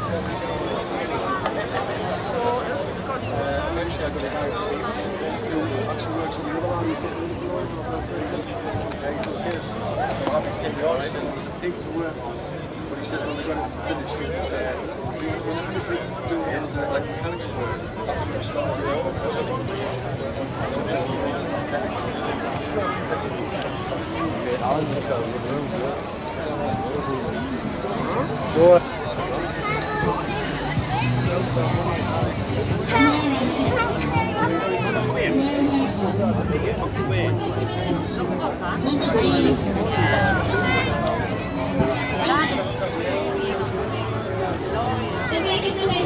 Eventually I got a guy who actually works on the other line. He's in Delorean for about 30 years. He says, I'm happy to take the order. He says, there's a pig to work on. But he says, when they're going to finish doing this, when they're doing it like mechanical work, it's starting to go.